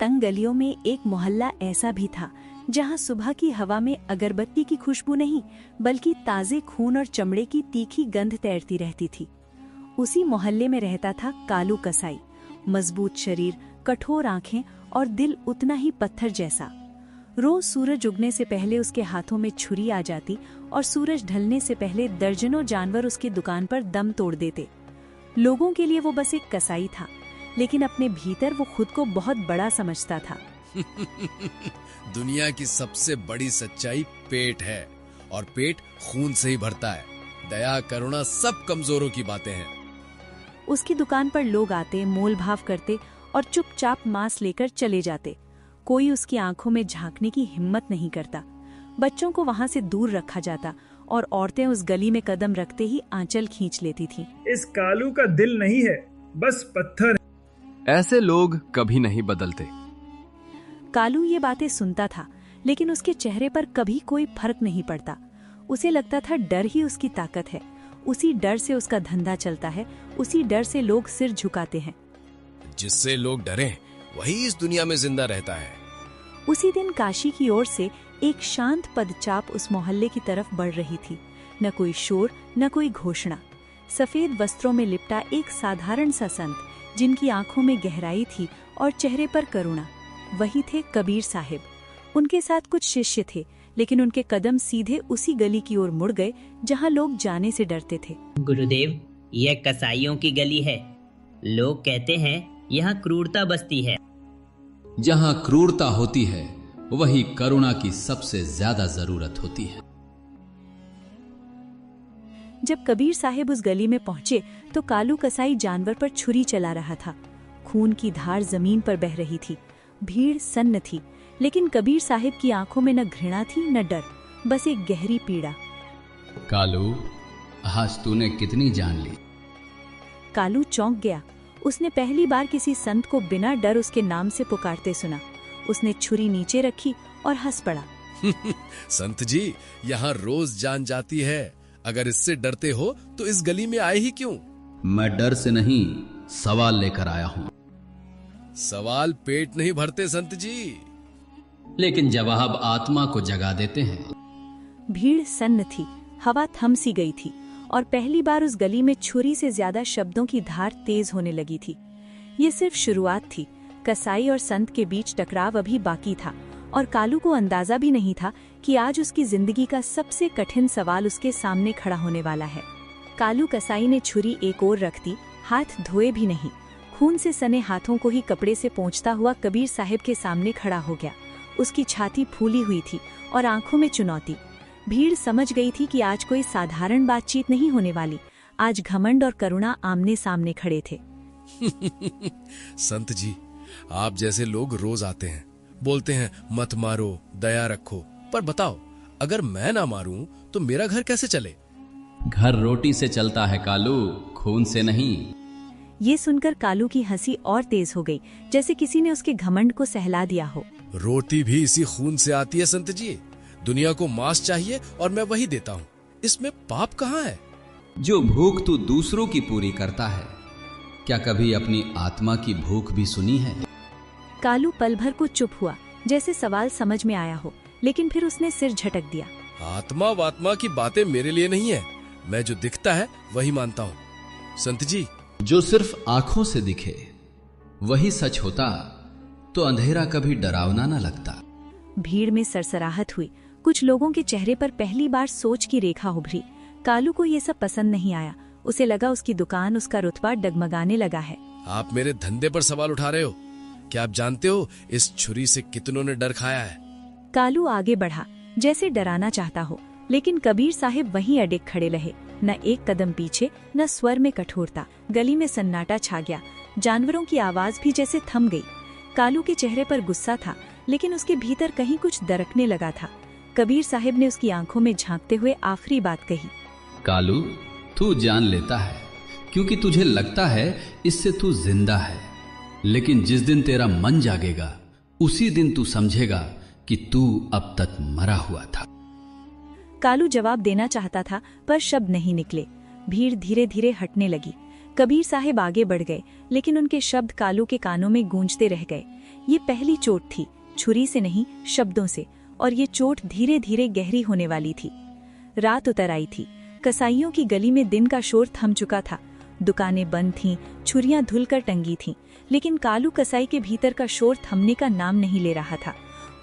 तंग गलियों में एक मोहल्ला ऐसा भी था जहां सुबह की हवा में अगरबत्ती की खुशबू नहीं बल्कि ताजे खून और चमड़े की तीखी गंध तैरती रहती थी। उसी मोहल्ले में रहता था कालू कसाई। मजबूत शरीर, कठोर आंखें और दिल उतना ही पत्थर जैसा। रोज सूरज उगने से पहले उसके हाथों में छुरी आ जाती और सूरज ढलने से पहले दर्जनों जानवर उसकी दुकान पर दम तोड़ देते। लोगों के लिए वो बस एक कसाई था, लेकिन अपने भीतर वो खुद को बहुत बड़ा समझता था। दुनिया की सबसे बड़ी सच्चाई पेट है, और पेट खून से ही भरता है। दया, करुणा सब कमजोरों की बातें हैं। उसकी दुकान पर लोग आते, मोल भाव करते और चुपचाप मांस लेकर चले जाते। कोई उसकी आंखों में झांकने की हिम्मत नहीं करता। बच्चों को वहां से दूर रखा जाता और औरतें उस गली में कदम रखते ही आंचल खींच लेती थीं। इस कालू का दिल नहीं है, बस पत्थर है। ऐसे लोग कभी नहीं बदलते। कालू ये बातें सुनता था, लेकिन उसके चेहरे पर कभी कोई फर्क नहीं पड़ता। उसे लगता था डर ही उसकी ताकत है। उसी डर से उसका धंधा चलता है, उसी डर से लोग सिर झुकाते हैं। जिससे लोग डरें वही इस दुनिया में जिंदा रहता है। उसी दिन काशी की ओर से एक शांत पदचाप उस मोहल्ले की तरफ बढ़ रही थी। न कोई शोर, न कोई घोषणा। सफेद वस्त्रों में लिपटा एक साधारण सा संत, जिनकी आंखों में गहराई थी और चेहरे पर करुणा, वही थे कबीर साहिब। उनके साथ कुछ शिष्य थे, लेकिन उनके कदम सीधे उसी गली की ओर मुड़ गए जहां लोग जाने से डरते थे। गुरुदेव, यह कसाईयों की गली है। लोग कहते हैं यहाँ क्रूरता बसती है। जहाँ क्रूरता होती है वही करुणा की सबसे ज्यादा जरूरत होती है। जब कबीर साहिब उस गली में पहुंचे तो कालू कसाई जानवर पर छुरी चला रहा था। खून की धार जमीन पर बह रही थी। भीड़ सन्न थी, लेकिन कबीर साहिब की आंखों में न घृणा थी न डर, बस एक गहरी पीड़ा। कालू, आज तूने कितनी जान ली? कालू चौंक गया। उसने पहली बार किसी संत को बिना डर उसके नाम से पुकारते सुना। उसने छुरी नीचे रखी और हंस पड़ा। संत जी, यहाँ रोज जान जाती है। अगर इससे डरते हो तो इस गली में आए ही क्यों? मैं डर से नहीं, सवाल लेकर आया हूँ। सवाल पेट नहीं भरते संत जी, लेकिन जवाब आत्मा को जगा देते हैं। भीड़ सन्न थी, हवा थम सी गई थी और पहली बार उस गली में छुरी से ज्यादा शब्दों की धार तेज होने लगी थी। ये सिर्फ शुरुआत थी। कसाई और संत के बीच टकराव अभी बाकी था और कालू को अंदाजा भी नहीं था कि आज उसकी जिंदगी का सबसे कठिन सवाल उसके सामने खड़ा होने वाला है। कालू कसाई ने छुरी एक ओर रख दी, हाथ धोए भी नहीं। खून से सने हाथों को ही कपड़े से पोंछता हुआ कबीर साहिब के सामने खड़ा हो गया। उसकी छाती फूली हुई थी और आंखों में चुनौती। भीड़ समझ गई थी कि आज कोई साधारण बातचीत नहीं होने वाली। आज घमंड और करुणा आमने सामने खड़े थे। संत जी, आप जैसे लोग रोज आते हैं, बोलते हैं मत मारो, दया रखो, पर बताओ, अगर मैं ना मारूं तो मेरा घर कैसे चले? घर रोटी से चलता है कालू, खून से नहीं। ये सुनकर कालू की हंसी और तेज हो गई, जैसे किसी ने उसके घमंड को सहला दिया हो। रोटी भी इसी खून से आती है संत जी। दुनिया को मांस चाहिए और मैं वही देता हूँ। इसमें पाप कहाँ है? जो भूख तू दूसरों की पूरी करता है, क्या कभी अपनी आत्मा की भूख भी सुनी है? कालू पल भर को चुप हुआ, जैसे सवाल समझ में आया हो, लेकिन फिर उसने सिर झटक दिया। आत्मा वात्मा की बातें मेरे लिए नहीं है। मैं जो दिखता है वही मानता हूँ संत जी। जो सिर्फ आंखों से दिखे वही सच होता तो अंधेरा कभी डरावना न लगता। भीड़ में सरसराहट हुई। कुछ लोगों के चेहरे पर पहली बार सोच की रेखा उभरी। कालू को ये सब पसंद नहीं आया। उसे लगा उसकी दुकान, उसका रुतबा डगमगाने लगा है। आप मेरे धंधे पर सवाल उठा रहे हो? क्या आप जानते हो इस छुरी से कितनों ने डर खाया है? कालू आगे बढ़ा, जैसे डराना चाहता हो, लेकिन कबीर साहिब वहीं अडिग खड़े रहे। न एक कदम पीछे, न स्वर में कठोरता। गली में सन्नाटा छा गया। जानवरों की आवाज भी जैसे थम गई। कालू के चेहरे पर गुस्सा था, लेकिन उसके भीतर कहीं कुछ दरकने लगा था। कबीर साहिब ने उसकी आंखों में झांकते हुए आखिरी बात कही। कालू, तू जान लेता है क्योंकि तुझे लगता है इससे तू जिंदा है, लेकिन जिस दिन तेरा मन जागेगा उसी दिन तू समझेगा कि तू अब तक मरा हुआ था। कालू जवाब देना चाहता था, पर शब्द नहीं निकले। भीड़ धीरे धीरे हटने लगी। कबीर साहिब आगे बढ़ गए, लेकिन उनके शब्द कालू के कानों में गूंजते रह गए। ये पहली चोट थी, छुरी से नहीं शब्दों से, और ये चोट धीरे धीरे गहरी होने वाली थी। रात उतर आई थी। कसाईयों की गली में दिन का शोर थम चुका था। दुकानें बंद थीं, छुरियां धुलकर टंगी थीं, लेकिन कालू कसाई के भीतर का शोर थमने का नाम नहीं ले रहा था।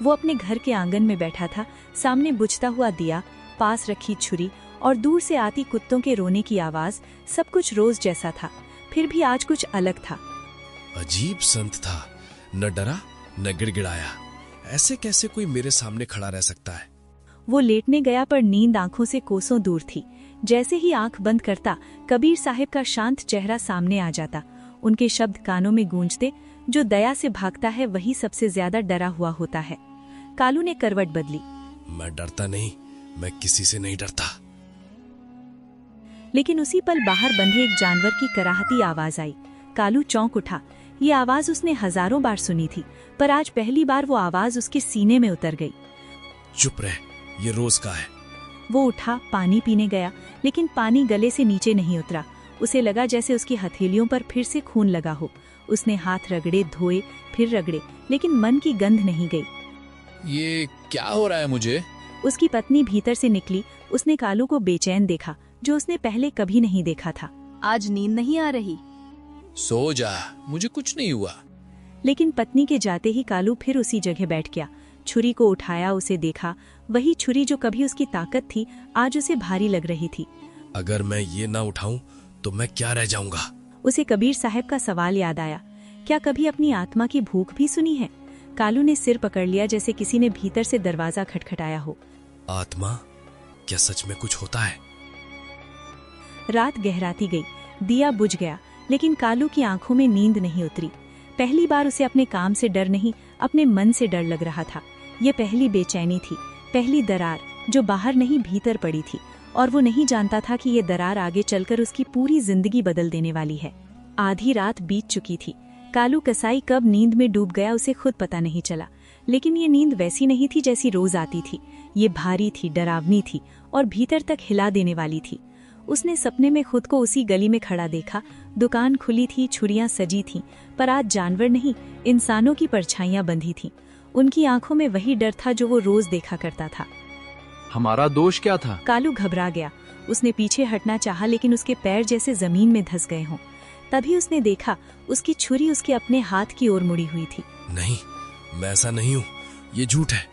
वो अपने घर के आंगन में बैठा था, सामने बुझता हुआ दिया, पास रखी छुरी और दूर से आती कुत्तों के रोने की आवाज। सब कुछ रोज जैसा था, फिर भी आज कुछ अलग था। अजीब संत था, न डरा न गिड़गिड़ाया। ऐसे कैसे कोई मेरे सामने खड़ा रह सकता है? वो लेटने गया पर नींद आंखों से कोसों दूर थी। जैसे ही आंख बंद करता, कबीर साहिब का शांत चेहरा सामने आ जाता। उनके शब्द कानों में गूंजते, जो दया से भागता है वही सबसे ज्यादा डरा हुआ होता है। कालू ने करवट बदली। मैं डरता नहीं, मैं किसी से नहीं डरता। लेकिन उसी पल बाहर बंधे एक जानवर की कराहती आवाज आई। कालू चौंक उठा। ये आवाज उसने हजारों बार सुनी थी, पर आज पहली बार वो आवाज उसके सीने में उतर गई। चुप रह, ये रोज का है। वो उठा, पानी पीने गया, लेकिन पानी गले से नीचे नहीं उतरा। उसे लगा जैसे उसकी हथेलियों पर फिर से खून लगा हो। उसने हाथ रगड़े, धोए, फिर रगड़े, लेकिन मन की गंध नहीं गई। ये क्या हो रहा है मुझे? उसकी पत्नी भीतर से निकली। उसने कालू को बेचैन देखा, जो उसने पहले कभी नहीं देखा था। आज नींद नहीं आ रही? सो जा, मुझे कुछ नहीं हुआ। लेकिन पत्नी के जाते ही कालू फिर उसी जगह बैठ गया। छुरी को उठाया, उसे देखा। वही छुरी जो कभी उसकी ताकत थी, आज उसे भारी लग रही थी। अगर मैं ये ना उठाऊं तो मैं क्या रह जाऊंगा? उसे कबीर साहब का सवाल याद आया। क्या कभी अपनी आत्मा की भूख भी सुनी है? कालू ने सिर पकड़ लिया, जैसे किसी ने भीतर से दरवाजा खटखटाया हो। आत्मा? क्या सच में कुछ होता है? रात गहराती गई, दिया बुझ गया, लेकिन कालू की आंखों में नींद नहीं उतरी। पहली बार उसे अपने काम से डर नहीं, अपने मन से डर लग रहा था। ये पहली बेचैनी थी, पहली दरार जो बाहर नहीं भीतर पड़ी थी, और वो नहीं जानता था कि ये दरार आगे चलकर उसकी पूरी जिंदगी बदल देने वाली है। आधी रात बीत चुकी थी। कालू कसाई कब नींद में डूब गया उसे खुद पता नहीं चला, लेकिन ये नींद वैसी नहीं थी जैसी रोज आती थी। ये भारी थी, डरावनी थी और भीतर तक हिला देने वाली थी। उसने सपने में खुद को उसी गली में खड़ा देखा। दुकान खुली थी, छुरियां सजी थीं, पर आज जानवर नहीं, इंसानों की परछाइयां बंधी थीं। उनकी आंखों में वही डर था जो वो रोज देखा करता था। हमारा दोष क्या था? कालू घबरा गया। उसने पीछे हटना चाहा, लेकिन उसके पैर जैसे जमीन में धंस गए हों। तभी उसने देखा, उसकी छुरी उसके अपने हाथ की ओर मुड़ी हुई थी। नहीं, मैं ऐसा नहीं हूँ, ये झूठ है।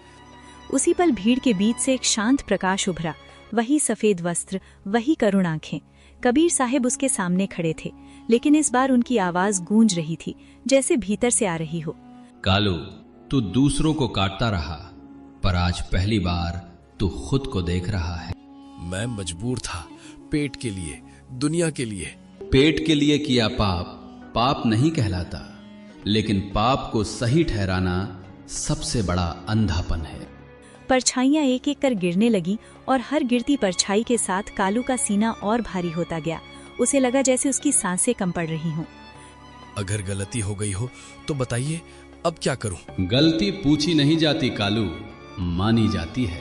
उसी पल भीड़ के बीच से एक शांत प्रकाश उभरा। वही सफेद वस्त्र, वही करुण आंखें। कबीर साहिब उसके सामने खड़े थे, लेकिन इस बार उनकी आवाज गूंज रही थी, जैसे भीतर से आ रही हो। कालू, तू दूसरों को काटता रहा, पर आज पहली बार तू खुद को देख रहा है। मैं मजबूर था, पेट के लिए, दुनिया के लिए। पेट के लिए किया पाप पाप नहीं कहलाता, लेकिन पाप को सही ठहराना सबसे बड़ा अंधापन है। परछाइयां एक एक कर गिरने लगी, और हर गिरती परछाई के साथ कालू का सीना और भारी होता गया। उसे लगा जैसे उसकी सांसें कम पड़ रही हों। अगर गलती हो गई हो तो बताइए, अब क्या करूं? गलती पूछी नहीं जाती कालू, मानी जाती है।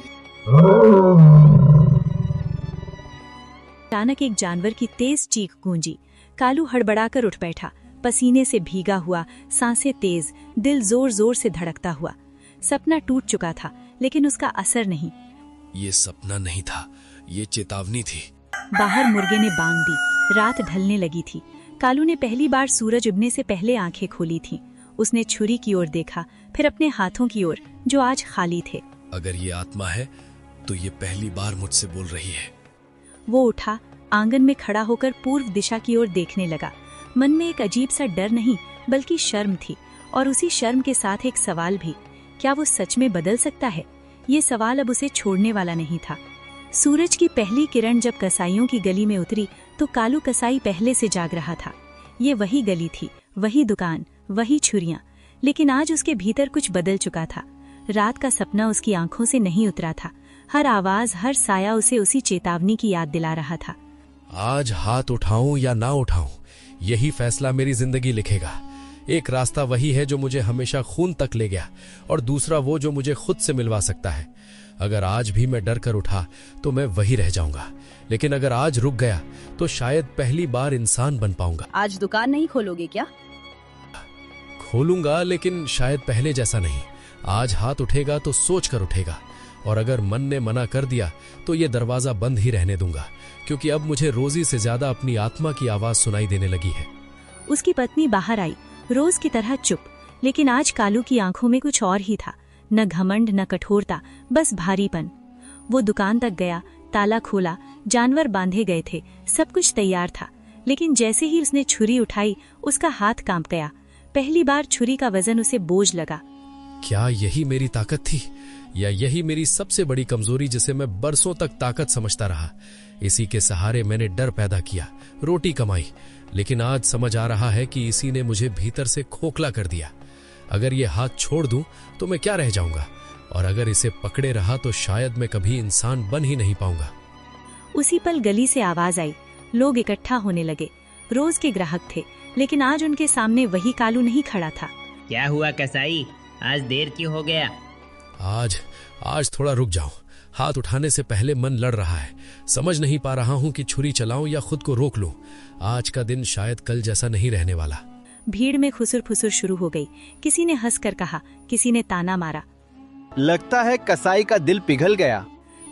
अचानक एक जानवर की तेज चीख गूंजी। कालू हड़बड़ाकर उठ बैठा, पसीने से भीगा हुआ, सांसें तेज, दिल जोर जोर से धड़कता हुआ। सपना टूट चुका था, लेकिन उसका असर नहीं। ये सपना नहीं था, ये चेतावनी थी। बाहर मुर्गे ने बांग दी। रात ढलने लगी थी। कालू ने पहली बार सूरज उगने से पहले आंखें खोली थीं। उसने छुरी की ओर देखा, फिर अपने हाथों की ओर, जो आज खाली थे। अगर ये आत्मा है तो ये पहली बार मुझसे बोल रही है। वो उठा, आंगन में खड़ा होकर पूर्व दिशा की ओर देखने लगा। मन में एक अजीब सा डर नहीं, बल्कि शर्म थी, और उसी शर्म के साथ एक सवाल भी। क्या वो सच में बदल सकता है? ये सवाल अब उसे छोड़ने वाला नहीं था। सूरज की पहली किरण जब कसाईयों की गली में उतरी, तो कालू कसाई पहले से जाग रहा था। ये वही गली थी, वही दुकान, वही छुरियां, लेकिन आज उसके भीतर कुछ बदल चुका था। रात का सपना उसकी आंखों से नहीं उतरा था। हर आवाज, हर साया उसे उसी चेतावनी की याद दिला रहा था। आज हाथ उठाऊं या ना उठाऊं, यही फैसला मेरी जिंदगी लिखेगा। एक रास्ता वही है जो मुझे हमेशा खून तक ले गया, और दूसरा वो जो मुझे खुद से मिलवा सकता है। अगर आज भी मैं डर कर उठा तो मैं वही रह जाऊंगा, लेकिन अगर आज रुक गया तो शायद पहली बार इंसान बन पाऊंगा। आज दुकान नहीं खोलोगे क्या? खोलूंगा, लेकिन शायद पहले जैसा नहीं। आज हाथ उठेगा तो सोच कर उठेगा, और अगर मन ने मना कर दिया तो ये दरवाजा बंद ही रहने दूंगा, क्योंकि अब मुझे रोजी से ज्यादा अपनी आत्मा की आवाज सुनाई देने लगी है। उसकी पत्नी बाहर आई, रोज की तरह चुप, लेकिन आज कालू की आंखों में कुछ और ही था। न घमंड न कठोरता, बस भारीपन। वो दुकान तक गया, ताला खोला, जानवर बांधे गए थे, सब कुछ तैयार था। लेकिन जैसे ही उसने छुरी उठाई, उसका हाथ कांप गया। पहली बार छुरी का वजन उसे बोझ लगा। क्या यही मेरी ताकत थी, या यही मेरी सबसे बड़ी कमजोरी, जिसे मैं बरसों तक ताकत समझता रहा? इसी के सहारे मैंने डर पैदा किया, रोटी कमाई, लेकिन आज समझ आ रहा है कि इसी ने मुझे भीतर से खोखला कर दिया। अगर ये हाथ छोड़ दूं तो मैं क्या रह जाऊंगा, और अगर इसे पकड़े रहा तो शायद मैं कभी इंसान बन ही नहीं पाऊंगा। उसी पल गली से आवाज आई, लोग इकट्ठा होने लगे। रोज के ग्राहक थे, लेकिन आज उनके सामने वही कालू नहीं खड़ा था। क्या हुआ कसाई, आज देर क्यों हो गया? आज थोड़ा रुक जाओ। हाथ उठाने से पहले मन लड़ रहा है। समझ नहीं पा रहा हूं कि छुरी चलाऊं या खुद को रोक लूं। आज का दिन शायद कल जैसा नहीं रहने वाला। भीड़ में खुसुर फुसुर शुरू हो गई। किसी ने हंसकर कहा, किसी ने ताना मारा। लगता है कसाई का दिल पिघल गया।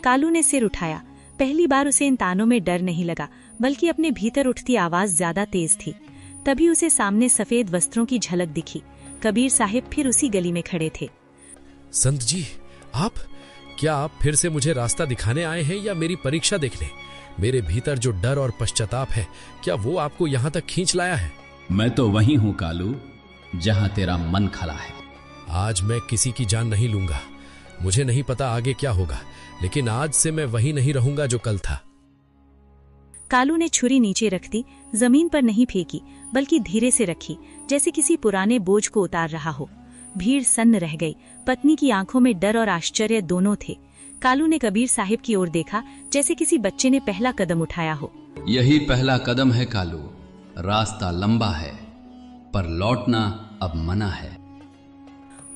कालू ने सिर उठाया। पहली बार उसे इन तानों में डर नहीं लगा, बल्कि अपने भीतर उठती आवाज ज्यादा तेज थी। तभी उसे सामने सफेद वस्त्रों की झलक दिखी। कबीर साहिब फिर उसी गली में खड़े थे। संत जी, क्या आप फिर से मुझे रास्ता दिखाने आए हैं या मेरी परीक्षा देखने? मेरे भीतर जो डर और पश्चाताप है, क्या वो आपको यहाँ तक खींच लाया है? मैं तो वही हूं कालू, जहां तेरा मन खड़ा है। आज मैं किसी की जान नहीं लूंगा। मुझे नहीं पता आगे क्या होगा, लेकिन आज से मैं वही नहीं रहूंगा जो कल था। कालू ने छुरी नीचे रख दी, जमीन पर नहीं फेंकी, बल्कि धीरे से रखी, जैसे किसी पुराने बोझ को उतार रहा हो। भीड़ सन्न रह गई। पत्नी की आंखों में डर और आश्चर्य दोनों थे। कालू ने कबीर साहिब की ओर देखा, जैसे किसी बच्चे ने पहला कदम उठाया हो। यही पहला कदम है कालू। रास्ता लंबा है, पर लौटना अब मना है।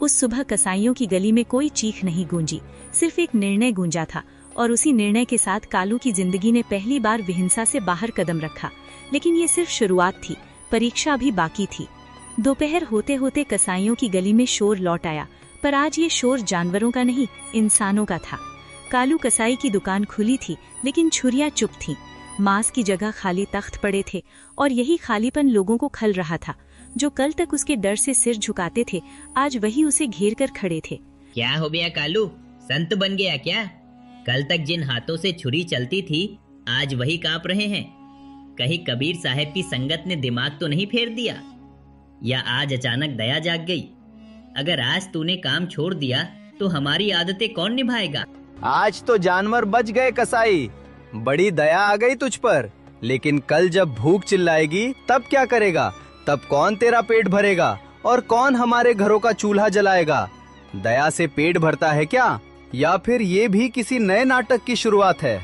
उस सुबह कसाईयों की गली में कोई चीख नहीं गूंजी, सिर्फ एक निर्णय गूंजा था, और उसी निर्णय के साथ कालू की जिंदगी ने पहली बार विहिंसा से बाहर कदम रखा। लेकिन ये सिर्फ शुरुआत थी, परीक्षा अभी बाकी थी। दोपहर होते होते कसाईयों की गली में शोर लौट आया, पर आज ये शोर जानवरों का नहीं, इंसानों का था। कालू कसाई की दुकान खुली थी, लेकिन छुरियां चुप थीं। मांस की जगह खाली तख्त पड़े थे, और यही खालीपन लोगों को खल रहा था। जो कल तक उसके डर से सिर झुकाते थे, आज वही उसे घेर कर खड़े थे। क्या हो गया कालू, संत बन गया क्या? कल तक जिन हाथों से छुरी चलती थी, आज वही कांप रहे हैं। कहीं कबीर साहब की संगत ने दिमाग तो नहीं फेर दिया, या आज अचानक दया जाग गई? अगर आज तूने काम छोड़ दिया तो हमारी आदतें कौन निभाएगा? आज तो जानवर बच गए कसाई, बड़ी दया आ गई तुझ पर। लेकिन कल जब भूख चिल्लाएगी तब क्या करेगा? तब कौन तेरा पेट भरेगा और कौन हमारे घरों का चूल्हा जलाएगा? दया से पेट भरता है क्या, या फिर ये भी किसी नए नाटक की शुरुआत है?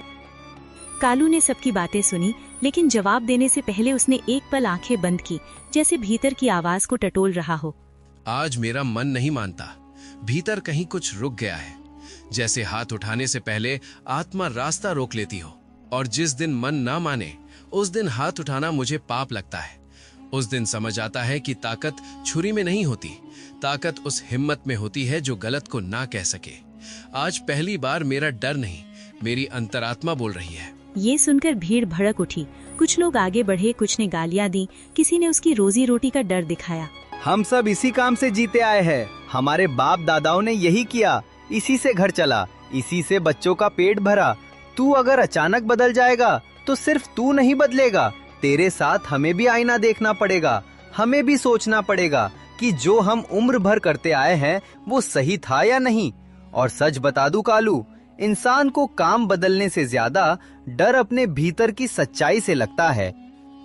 कालू ने सबकी बातें सुनी, लेकिन जवाब देने से पहले उसने एक पल आंखें बंद की, जैसे भीतर की आवाज को टटोल रहा हो। आज मेरा मन नहीं मानता। भीतर कहीं कुछ रुक गया है, जैसे हाथ उठाने से पहले आत्मा रास्ता रोक लेती हो। और जिस दिन मन ना माने, उस दिन हाथ उठाना मुझे पाप लगता है। उस दिन समझ आता है कि ताकत छुरी में नहीं होती, ताकत उस हिम्मत में होती है जो गलत को ना कह सके। आज पहली बार मेरा डर नहीं, मेरी अंतरात्मा बोल रही है। ये सुनकर भीड़ भड़क उठी। कुछ लोग आगे बढ़े, कुछ ने गालियां दी, किसी ने उसकी रोजी रोटी का डर दिखाया। हम सब इसी काम से जीते आए हैं। हमारे बाप दादाओं ने यही किया, इसी से घर चला, इसी से बच्चों का पेट भरा। तू अगर अचानक बदल जाएगा तो सिर्फ तू नहीं बदलेगा, तेरे साथ हमें भी आईना देखना पड़ेगा। हमें भी सोचना पड़ेगा कि जो हम उम्र भर करते आए हैं वो सही था या नहीं। और सच बता दूं कालू, इंसान को काम बदलने से ज्यादा डर अपने भीतर की सच्चाई से लगता है।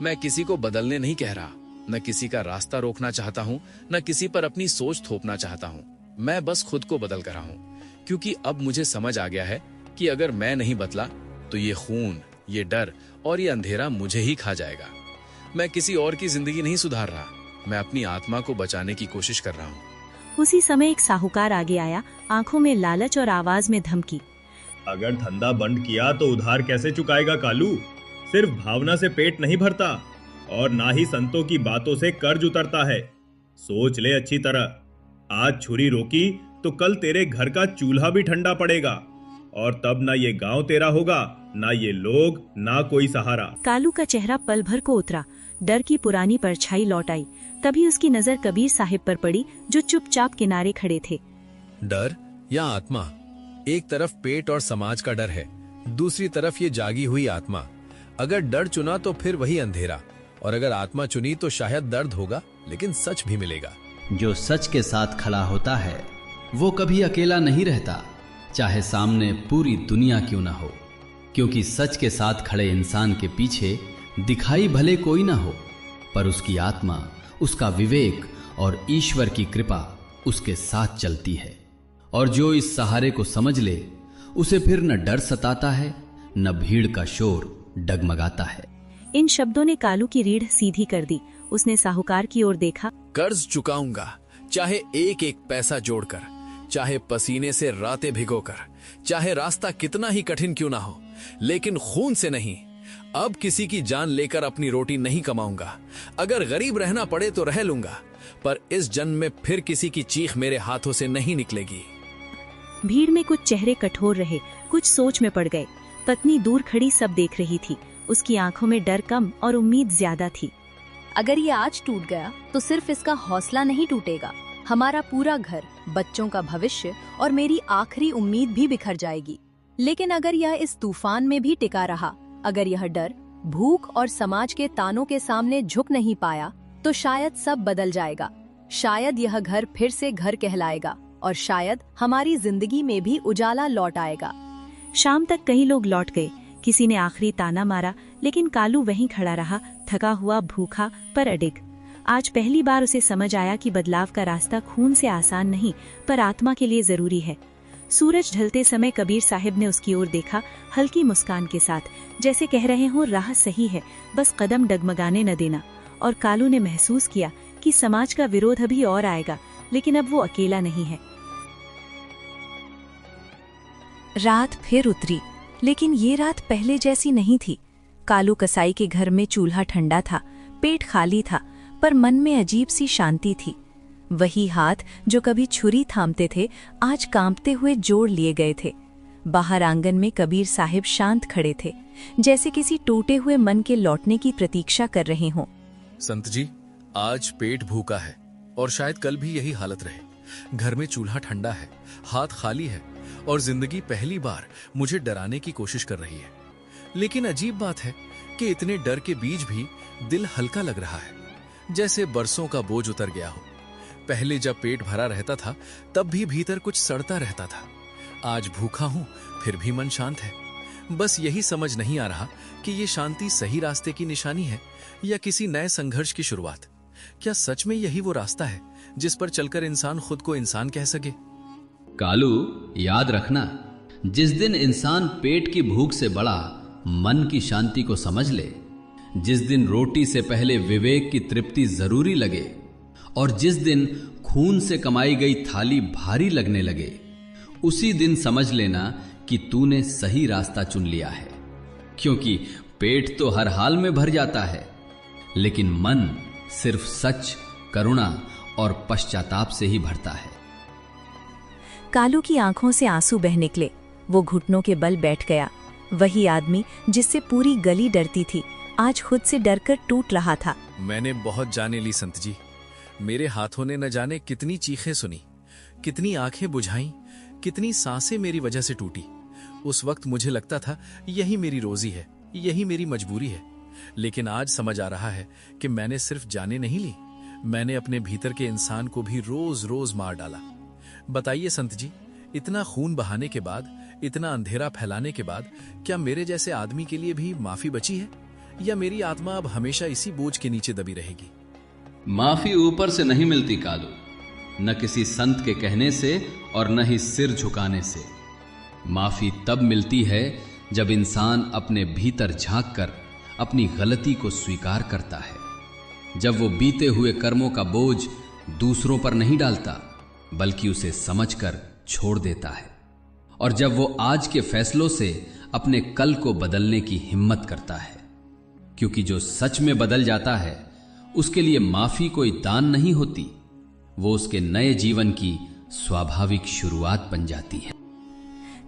मैं किसी को बदलने नहीं कह रहा, न किसी का रास्ता रोकना चाहता हूँ, न किसी पर अपनी सोच थोपना चाहता हूँ। मैं बस खुद को बदल कर रहा हूँ, क्योंकि अब मुझे समझ आ गया है कि अगर मैं नहीं बदला तो ये खून, ये डर और ये अंधेरा मुझे ही खा जाएगा। मैं किसी और की जिंदगी नहीं सुधार रहा, मैं अपनी आत्मा को बचाने की कोशिश कर रहा हूँ। उसी समय एक साहूकार आगे आया, आंखों में लालच और आवाज में धमकी। अगर धंधा बंद किया तो उधार कैसे चुकाएगा कालू? सिर्फ भावना से पेट नहीं भरता, और ना ही संतों की बातों से कर्ज उतरता है। सोच ले अच्छी तरह। आज छुरी रोकी तो कल तेरे घर का चूल्हा भी ठंडा पड़ेगा, और तब ना ये गांव तेरा होगा, ना ये लोग, ना कोई सहारा। कालू का चेहरा पल भर को उतरा, डर की पुरानी परछाई लौट आई। तभी उसकी नजर कबीर साहिब पर पड़ी, जो चुपचाप किनारे खड़े थे। डर या आत्मा? एक तरफ पेट और समाज का डर है, दूसरी तरफ ये जागी हुई आत्मा। अगर डर चुना तो फिर वही अंधेरा, और अगर आत्मा चुनी तो शायद दर्द होगा लेकिन सच भी मिलेगा। जो सच के साथ खड़ा होता है वो कभी अकेला नहीं रहता, चाहे सामने पूरी दुनिया क्यों ना हो, क्योंकि सच के साथ खड़े इंसान के पीछे दिखाई भले कोई ना हो, पर उसकी आत्मा, उसका विवेक और ईश्वर की कृपा उसके साथ चलती है। और जो इस सहारे को समझ ले, उसे फिर न डर सताता है, न भीड़ का शोर डगमगाता है। इन शब्दों ने कालू की रीढ़ सीधी कर दी। उसने साहूकार की ओर देखा। कर्ज चुकाऊंगा, चाहे एक एक पैसा जोड़कर, चाहे पसीने से रातें भिगोकर, चाहे रास्ता कितना ही कठिन क्यों ना हो, लेकिन खून से नहीं। अब किसी की जान लेकर अपनी रोटी नहीं कमाऊंगा। अगर गरीब रहना पड़े तो रह लूंगा, पर इस जन्म में फिर किसी की चीख मेरे हाथों से नहीं निकलेगी। भीड़ में कुछ चेहरे कठोर रहे, कुछ सोच में पड़ गए। पत्नी दूर खड़ी सब देख रही थी। उसकी आंखों में डर कम और उम्मीद ज्यादा थी। अगर ये आज टूट गया तो सिर्फ इसका हौसला नहीं टूटेगा, हमारा पूरा घर, बच्चों का भविष्य और मेरी आखिरी उम्मीद भी बिखर जाएगी। लेकिन अगर यह इस तूफान में भी टिका रहा, अगर यह डर, भूख और समाज के तानों के सामने झुक नहीं पाया, तो शायद सब बदल जाएगा। शायद यह घर फिर से घर कहलाएगा, और शायद हमारी जिंदगी में भी उजाला लौट आएगा। शाम तक कई लोग लौट गए। किसी ने आखिरी ताना मारा, लेकिन कालू वहीं खड़ा रहा, थका हुआ, भूखा पर अडिग। आज पहली बार उसे समझ आया कि बदलाव का रास्ता खून से आसान नहीं, पर आत्मा के लिए जरूरी है। सूरज ढलते समय कबीर साहिब ने उसकी ओर देखा, हल्की मुस्कान के साथ, जैसे कह रहे हों राह सही है, बस कदम डगमगाने न देना। और कालू ने महसूस किया कि समाज का विरोध अभी और आएगा, लेकिन अब वो अकेला नहीं है। रात फिर उतरी, लेकिन ये रात पहले जैसी नहीं थी। कालू कसाई के घर में चूल्हा ठंडा था, पेट खाली था, पर मन में अजीब सी शांति थी। वही हाथ जो कभी छुरी थामते थे, आज कांपते हुए जोड़ लिए गए थे। बाहर आंगन में कबीर साहिब शांत खड़े थे, जैसे किसी टूटे हुए मन के लौटने की प्रतीक्षा कर रहे हों। संत जी, आज पेट भूखा है और शायद कल भी यही हालत रहे। घर में चूल्हा ठंडा है, हाथ खाली है, और जिंदगी पहली बार मुझे डराने की कोशिश कर रही है। लेकिन अजीब बात है कि इतने डर के बीच भी दिल हल्का लग रहा है, जैसे बरसों का बोझ उतर गया हो। पहले जब पेट भरा रहता था तब भी भीतर कुछ सड़ता रहता था। आज भूखा हूं फिर भी मन शांत है। बस यही समझ नहीं आ रहा कि ये शांति सही रास्ते की निशानी है या किसी नए संघर्ष की शुरुआत। क्या सच में यही वो रास्ता है जिस पर चलकर इंसान खुद को इंसान कह सके? कालू, याद रखना, जिस दिन इंसान पेट की भूख से बड़ा मन की शांति को समझ ले, जिस दिन रोटी से पहले विवेक की तृप्ति जरूरी लगे, और जिस दिन खून से कमाई गई थाली भारी लगने लगे, उसी दिन समझ लेना कि तूने सही रास्ता चुन लिया है। क्योंकि पेट तो हर हाल में भर जाता है, लेकिन मन सिर्फ सच, करुणा और पश्चाताप से ही भरता है। कालू की आंखों से आंसू बह निकले। वो घुटनों के बल बैठ गया। वही आदमी जिससे पूरी गली डरती थी, आज खुद से डरकर टूट रहा था। मैंने बहुत जाने ली संत जी। मेरे हाथों ने न जाने कितनी चीखें सुनी, कितनी आंखें बुझाईं, कितनी सांसें मेरी वजह से टूटी। उस वक्त मुझे लगता था यही मेरी रोजी है, यही मेरी मजबूरी है। लेकिन आज समझ आ रहा है कि मैंने सिर्फ जाने नहीं ली, मैंने अपने भीतर के इंसान को भी रोज रोज मार डाला। बताइए संत जी, इतना खून बहाने के बाद, इतना अंधेरा फैलाने के बाद, क्या मेरे जैसे आदमी के लिए भी माफी बची है, या मेरी आत्मा अब हमेशा इसी बोझ के नीचे दबी रहेगी? माफी ऊपर से नहीं मिलती कालू, न किसी संत के कहने से और न ही सिर झुकाने से। माफी तब मिलती है जब इंसान अपने भीतर झांक कर अपनी गलती को स्वीकार करता है, जब वो बीते हुए कर्मों का बोझ दूसरों पर नहीं डालता, बल्कि उसे समझकर छोड़ देता है, और जब वो आज के फैसलों से अपने कल को बदलने की हिम्मत करता है। क्योंकि जो सच में बदल जाता है, उसके लिए माफी कोई दान नहीं होती, वो उसके नए जीवन की स्वाभाविक शुरुआत बन जाती है।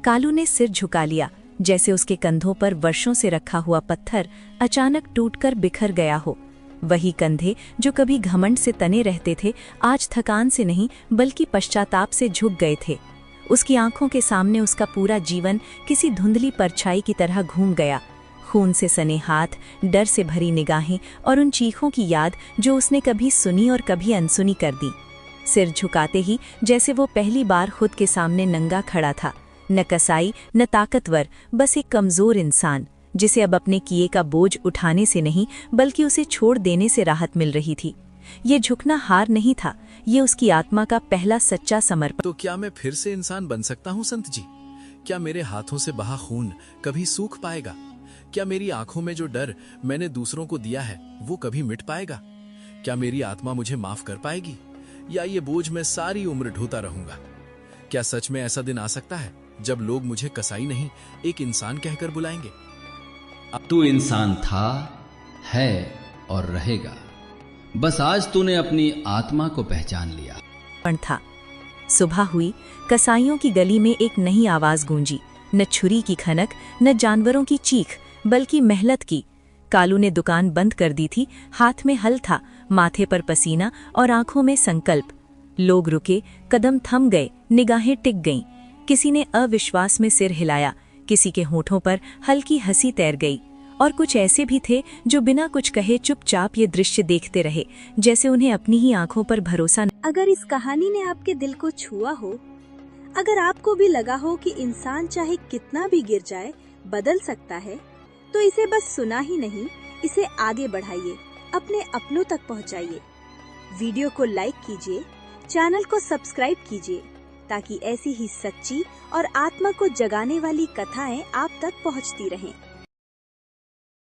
कालू ने सिर झुका लिया, जैसे उसके कंधों पर वर्षों से रखा हुआ पत्थर अचानक टूटकर बिखर गया हो। वही कंधे जो कभी घमंड से तने रहते थे, आज थकान से नहीं बल्कि पश्चाताप से झुक गए थे। उसकी आंखों के सामने उसका पूरा जीवन किसी धुंधली परछाई की तरह घूम गया। खून से सने हाथ, डर से भरी निगाहें और उन चीखों की याद जो उसने कभी सुनी और कभी अनसुनी कर दी। सिर झुकाते ही जैसे वो पहली बार खुद के सामने नंगा खड़ा था, न कसाई न ताकतवर, बस एक कमजोर इंसान जिसे अब अपने किए का बोझ उठाने से नहीं बल्कि उसे छोड़ देने से राहत मिल रही थी। ये झुकना हार नहीं था, ये उसकी आत्मा का पहला सच्चा समर्पण। तो क्या मैं फिर से इंसान बन सकता हूँ संत जी? क्या मेरे हाथों से बहा खून कभी सूख पाएगा? क्या मेरी आंखों में जो डर मैंने दूसरों को दिया है वो कभी मिट पाएगा? क्या मेरी आत्मा मुझे माफ कर पाएगी, या ये बोझ मैं सारी उम्र ढोता रहूंगा? क्या सच में ऐसा दिन आ सकता है जब लोग मुझे कसाई नहीं एक इंसान कहकर बुलाएंगे? तू इंसान था, है और रहेगा। बस आज तूने अपनी आत्मा को पहचान लिया। था। सुबह हुई, कसाईयों की गली में एक नई आवाज गूंजी, न छुरी की खनक, न जानवरों की चीख, बल्कि मेहनत की। कालू ने दुकान बंद कर दी थी, हाथ में हल था, माथे पर पसीना और आंखों में संकल्प। लोग रुके, कदम थम गए, निगाहें टिक गईं। किसी ने अविश्वास में सिर हिलाया, किसी के होठों पर हल्की हंसी तैर गई, और कुछ ऐसे भी थे जो बिना कुछ कहे चुपचाप ये दृश्य देखते रहे, जैसे उन्हें अपनी ही आंखों पर भरोसा नहीं। अगर इस कहानी ने आपके दिल को छुआ हो, अगर आपको भी लगा हो कि इंसान चाहे कितना भी गिर जाए बदल सकता है, तो इसे बस सुना ही नहीं, इसे आगे बढ़ाइए, अपने अपनों तक पहुंचाइए। वीडियो को लाइक कीजिए, चैनल को सब्सक्राइब कीजिए, ताकि ऐसी ही सच्ची और आत्मा को जगाने वाली कथाएं आप तक पहुंचती रहें।